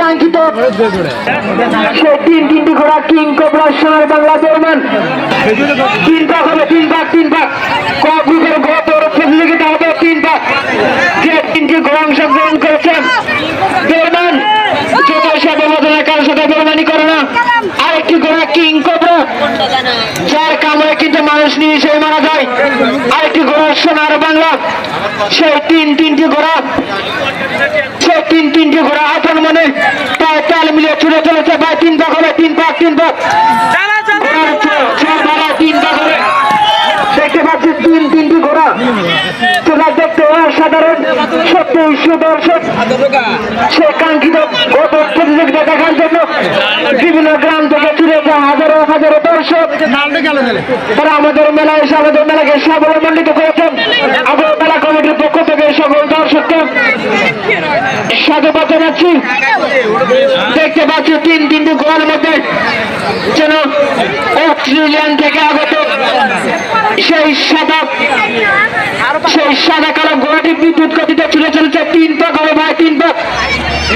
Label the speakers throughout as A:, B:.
A: কাঙ্ক্ষিত সে তিনটি ঘোড়া কিং কোবরা সোনার বাংলা বেরমান 3 ভাগ হবে, 3 ভাগ ক গ্রুপের ঘোড়া প্রতিযোগিতা হবে 3 ভাগ। যে 3টি ঘোড়া অংশগ্রহণ করেছেন বেরমান যত সাথে মজা কারোর সাথে বেরমানি করে না। আরেকটি ঘোড়া কিং কোবরা যার কামড়ে কিন্তু মানুষ নিয়ে সে মারা যায়। আরেকটি ঘোড়া সোনার বাংলা সেই তিনটি ঘোড়া সেই তিনটি ঘোড়া আপন মনে প্রায় তাল মিলিয়ে ছুটে চলেছে। প্রায় 3 ভাগ হবে, 3 ভাগ ঘোড়ার 3 ভাগ হবে। দেখতে পাচ্ছি তিনটি ঘোড়া তোমরা দেখতে অসাধারণ সত্যি সুদর্শক। সে কাঙ্ক্ষিত প্রতিযোগিতা দেখার জন্য বিভিন্ন গ্রাম থেকে ছুটে যায় হাজারো দর্শক। তারা আমাদের মেলায় এসে আমাদের মেলাকে সাবলম্বিত করেছেন। আমাদের মেলা কমিটির পক্ষ থেকে সকল দর্শককে স্বাগত জানাচ্ছি। দেখতে পাচ্ছি তিনটি ঘোড়ার মধ্যে যেন অস্ট্রেলিয়ান থেকে আগত সেই সাদা কালো ঘোড়াটি বিদ্যুৎ গতিতে ছুটে চলেছে। 3 ভাগ হবে ভাই, 3 ভাগ।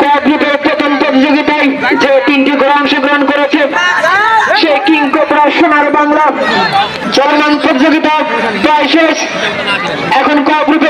A: কম্পিউটার প্রথম প্রতিযোগিতায় যে 3টি ঘোড়া অংশগ্রহণ করেছে সেই কিং কোবরা সোনার বাংলা চলমান প্রতিযোগিতা প্রায় শেষ। এখন কম্পিউটার